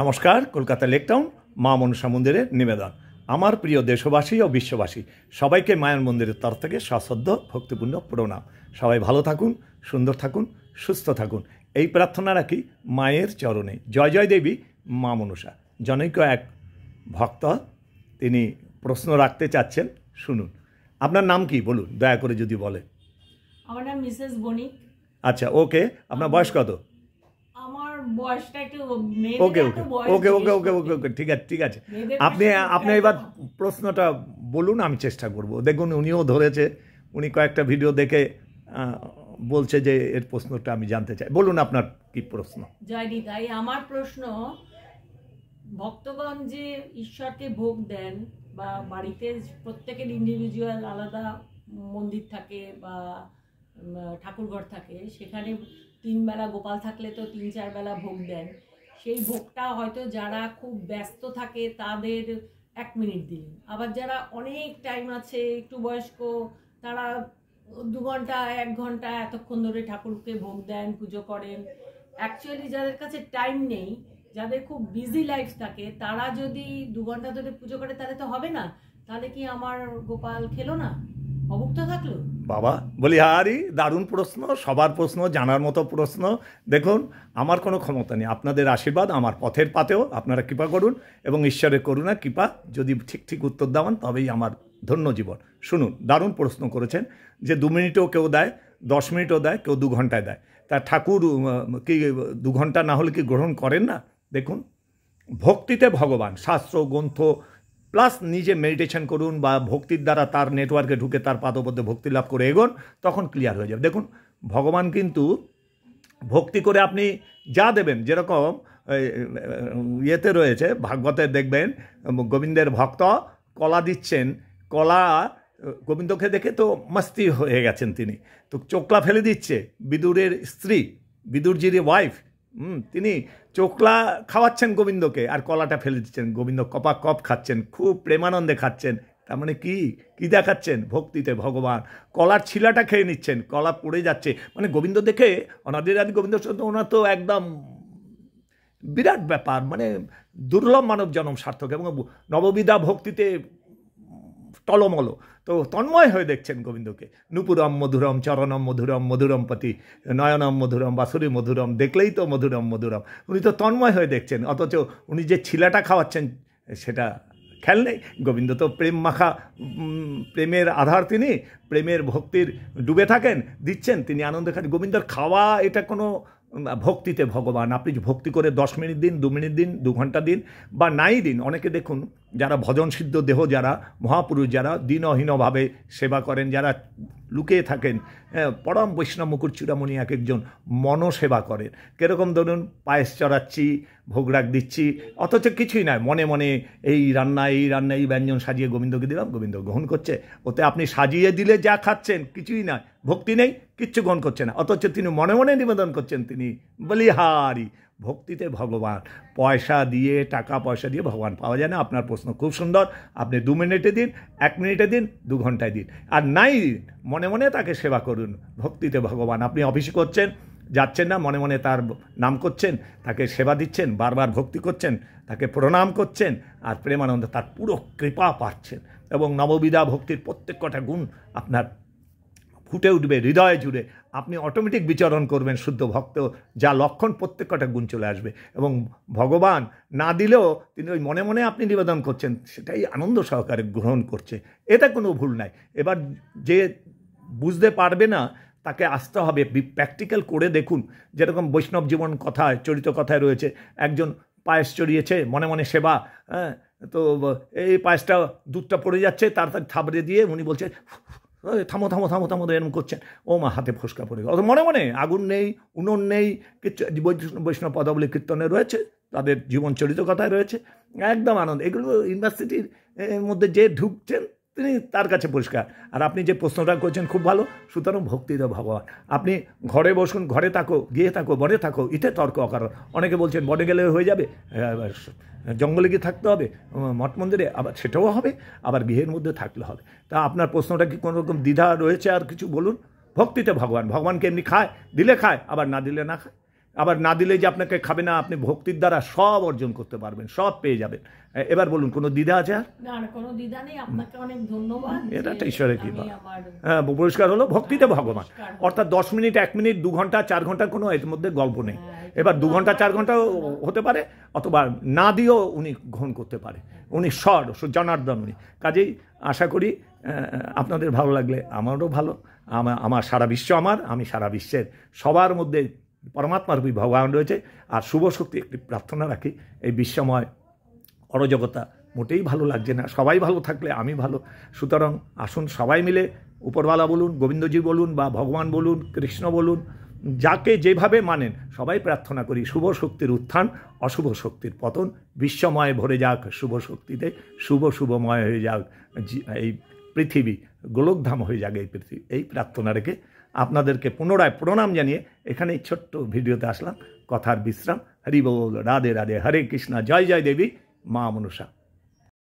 নমস্কার, Kolkata lake town মা মনসা মন্দিরের নিবেদন। আমার প্রিয় দেশবাসী ও বিশ্ববাসী সবাইকে মায়ের মন্দিরের তরফ থেকে সশ্রদ্ধ ভক্তিপূর্ণ প্রণাম। সবাই ভালো থাকুন, সুন্দর থাকুন, সুস্থ থাকুন, এই প্রার্থনা রাখি মায়ের চরণে। জয় জয় দেবী মা মনসা। জনৈক এক ভক্ত তিনি প্রশ্ন রাখতে চাচ্ছেন, শুনুন। আপনার নাম কি বলুন, দয়া করে যদি বলেন। আমার নাম মিসেস বণিক। আচ্ছা, ওকে। আপনার বয়স কত? আমার বয়সটা একটু ওকে ওকে ওকে ওকে ওকে ওকে ওকে ঠিক আছে ঠিক আছে। আপনি এবার প্রশ্নটা বলুন, আমি চেষ্টা করব। দেখুন, উনিও ধরেছে, উনি কয়েকটা ভিডিও দেখে বলছে যে এর প্রশ্নটা আমি জানতে চাই। বলুন আপনার কি প্রশ্ন। জয় দিদাই, আমার প্রশ্ন, ভক্তগণ যে ঈশ্বরকে ভোগ দেন বা বাড়িতে প্রত্যেকের ইন্ডিভিজুয়াল আলাদা মন্দির থাকে বা ঠাকুরঘর থাকে, সেখানে 3 বেলা গোপাল থাকলে তো 3-4 বেলা ভোগ দেন। সেই ভোগটা হয়তো যারা খুব ব্যস্ত থাকে তাদের 1 মিনিট দিলেন, আবার যারা অনেক টাইম আছে, একটু বয়স্ক, তারা 2 ঘন্টা 1 ঘন্টা এতক্ষণ ধরে ঠাকুরকে ভোগ দেন, পুজো করেন। অ্যাকচুয়ালি যাদের কাছে টাইম নেই, যাদের খুব বিজি লাইফ থাকে, তারা যদি 2 ঘন্টা ধরে পুজো করে তাহলে তো হবে না। তাহলে কি আমার গোপাল খেলো না, অভুক্ত থাকলো? বাবা বলিহারি, দারুণ প্রশ্ন, সবার প্রশ্ন, জানার মতো প্রশ্ন। দেখুন, আমার কোনো ক্ষমতা নেই, আপনাদের আশীর্বাদ আমার পথের পাতেও। আপনারা কৃপা করুন এবং ঈশ্বরের করুণা কৃপা যদি ঠিক ঠিক উত্তর দেওয়ান তবেই আমার ধন্য জীবন। শুনুন, দারুণ প্রশ্ন করেছেন যে 2 মিনিটও কেউ দেয়, 10 মিনিটও দেয়, কেউ 2 ঘন্টায় দেয়। তা ঠাকুর কি 2 ঘন্টা না হলে কি গ্রহণ করেন না? দেখুন, ভক্তিতে ভগবান, শাস্ত্র গ্রন্থ প্লাস নিজে মেডিটেশন করুন বা ভক্তির দ্বারা তার নেটওয়ার্কে ঢুকে তার পাদপদ্মে ভক্তি লাভ করে এগোন, তখন ক্লিয়ার হয়ে যাবে। দেখুন, ভগবান কিন্তু ভক্তি করে আপনি যা দেবেন, যেরকম ইয়েতে রয়েছে ভাগবতে দেখবেন, গোবিন্দের ভক্ত কলা দিচ্ছেন, কলা গোবিন্দকে দেখে তো মস্তি হয়ে গেছেন তিনি, তো চোখলা ফেলে দিচ্ছে। বিদুরের স্ত্রী, বিদুরজির ওয়াইফ, তিনি চোখলা খাওয়াচ্ছেন গোবিন্দকে আর কলাটা ফেলে দিচ্ছেন। গোবিন্দ কপা কপ খাচ্ছেন, খুব প্রেমানন্দে খাচ্ছেন। তার মানে কি কি দেখাচ্ছেন? ভক্তিতে ভগবান। কলার ছিলাটা খেয়ে নিচ্ছেন, কলা পড়ে যাচ্ছে। মানে গোবিন্দ দেখে অনাদির আদি গোবিন্দ সত্য, ওনার তো একদম বিরাট ব্যাপার, মানে দুর্লভ মানব জন্ম সার্থক, এবং নববিধা ভক্তিতে টলমল, তো তন্ময় হয়ে দেখছেন গোবিন্দকে। নুপুরম মধুরম, চরণম মধুরম, মধুরম পতি নয়নম মধুরম, বাসুরি মধুরম, দেখলেই তো মধুরম মধুরম। উনি তো তন্ময় হয়ে দেখছেন, অথচ উনি যে ছিলাটা খাওয়াচ্ছেন সেটা খেয়াল নেই। গোবিন্দ তো প্রেম মাখা, প্রেমের আধার, তিনি প্রেমের ভক্তির ডুবে থাকেন, দিচ্ছেন, তিনি আনন্দ খান। গোবিন্দর খাওয়া এটা কোনো ভক্তিতে ভগবান। আপনি ভক্তি করে 10 মিনিট দিন, 2 মিনিট দিন, 2 ঘন্টা দিন বা নাই দিন। অনেকে দেখুন, যারা ভজন সিদ্ধ দেহ, যারা মহাপুরুষ, যারা দীনহীনভাবে সেবা করেন, যারা লুকিয়ে থাকেন, পরম বৈষ্ণব মুকুট চূড়ামণি এক একজন মনসেবা করেন। কীরকম ধরুন, পায়েস চড়াচ্ছি, ভোগ রাগ দিচ্ছি, অথচ কিছুই নয়, মনে মনে এই রান্না এই ব্যঞ্জন সাজিয়ে গোবিন্দকে দিলাম, গোবিন্দ গ্রহণ করছে। ওতে আপনি সাজিয়ে দিলে যা খাচ্ছেন কিছুই নয়, ভক্তি নেই, কিচ্ছু গ্রহণ করছে না, অথচ তিনি মনে মনে নিবেদন করছেন, তিনি বলিহারি। ভক্তিতে ভগবান। পয়সা দিয়ে, টাকা পয়সা দিয়ে ভগবান পাওয়া যায় না। আপনার প্রশ্ন খুব সুন্দর। আপনি 2 মিনিটে দিন, 1 মিনিটে দিন, 2 ঘন্টায় দিন, আর নাই দিন, মনে মনে তাকে সেবা করুন। ভক্তিতে ভগবান। আপনি অফিস করছেন, যাচ্ছেন না, মনে মনে তার নাম করছেন, তাকে সেবা দিচ্ছেন, বারবার ভক্তি করছেন, তাকে প্রণাম করছেন, আর প্রেমানন্দ তার পুরো কৃপা পাচ্ছেন, এবং নববিধা ভক্তির প্রত্যেক কটা গুণ আপনার ফুটে উঠবে হৃদয়ে জুড়ে। আপনি অটোমেটিক বিচরণ করবেন শুদ্ধ ভক্ত, যা লক্ষণ প্রত্যেক কটা গুণ চলে আসবে। এবং ভগবান না দিলেও তিনি ওই মনে মনে আপনি নিবেদন করছেন, সেটাই আনন্দ সহকারে গ্রহণ করছে। এটা কোনো ভুল নাই। এবার যে বুঝতে পারবে না, তাকে আসতে হবে, প্র্যাকটিক্যাল করে দেখুন। যেরকম বৈষ্ণব জীবন কথায়, চরিত কথায় রয়েছে, একজন পায়েস চড়িয়েছে, মনে মনে সেবা, তো এই পায়েসটা দুধটা পড়ে যাচ্ছে, তাড়াতাড়ি থাবড়ে দিয়ে উনি বলছে, থামো থামো থামো থামো, এরকম করছেন। ও মা, হাতে ফোসকা পড়ে গেল। মনে মনে আগুন নেই, উনুন নেই, কিছু বৈষ্ণব পদাবলী কীর্তনে রয়েছে, তাদের জীবন চরিত কথায় রয়েছে, একদম আনন্দ। এগুলো ইউনিভার্সিটির মধ্যে যে ঢুকছেন তিনি, তার কাছে পরিষ্কার। আর আপনি যে প্রশ্নটা করছেন খুব ভালো। সুতরাং ভক্তিতে ভগবান। আপনি ঘরে বসুন, ঘরে থাকো, গিয়ে থাকো, বনে থাকো, ইতে তর্ক অকারণ। অনেকে বলছেন বনে গেলে হয়ে যাবে, জঙ্গলে গিয়ে থাকতে হবে, মঠ মন্দিরে, আবার সেটাও হবে, আবার গৃহের মধ্যে থাকলে হবে। তা আপনার প্রশ্নটা কি কোনো রকম দ্বিধা রয়েছে? আর কিছু বলুন। ভক্তিতে ভগবান। ভগবানকে এমনি খায়, দিলে খায়, আবার না দিলে না খায়। আবার না দিলে যে আপনাকে খাবে না, আপনি ভক্তির দ্বারা সব অর্জন করতে পারবেন, সব পেয়ে যাবেন। এবার বলুন, কোনো দ্বিধা আছে আর? না, কোনো দ্বিধা নেই। আপনাকে অনেক ধন্যবাদ। এটা একটা ঈশ্বরের কৃপা। আমার হ্যাঁ, পুরস্কার হলো ভক্তিতে ভগবান। অর্থাৎ 10 মিনিট, 1 মিনিট, 2 ঘন্টা, 4 ঘন্টার কোনো এর মধ্যে গল্প নেই। এবার 2 ঘন্টা 4 ঘন্টাও হতে পারে, অথবা না দিয়েও উনি গ্রহণ করতে পারে। উনি জনার্দন উনি। কাজেই আশা করি আপনাদের ভালো লাগলে আমারও ভালো। আমার সারা বিশ্ব আমি সারা বিশ্বের সবার মধ্যে পরমাত্মার রূপী ভগবান রয়েছে। আর শুভ শক্তি একটি প্রার্থনা রাখি, এই বিশ্বময় অরাজকতা মোটেই ভালো লাগছে না। সবাই ভালো থাকলে আমি ভালো। সুতরাং আসুন সবাই মিলে উপরওয়ালা বলুন, গোবিন্দজি বলুন, বা ভগবান বলুন, কৃষ্ণ বলুন, যাকে যেভাবে মানেন, সবাই প্রার্থনা করি শুভ শক্তির উত্থান, অশুভ শক্তির পতন, বিশ্বময় ভরে যাক শুভ শক্তিতে, শুভময় হয়ে যাক এই পৃথিবী, গোলকধাম হয়ে যাক এই পৃথিবী। এই প্রার্থনা রেখে আপনাদেরকে পুনরায় প্রণাম জানিয়ে এখানে ছোট্ট ভিডিওতে আসলাম। কথার বিশ্রাম। হরি বল, রাধে রাধে, হরে কৃষ্ণা, জয় জয় দেবী মা মনসা।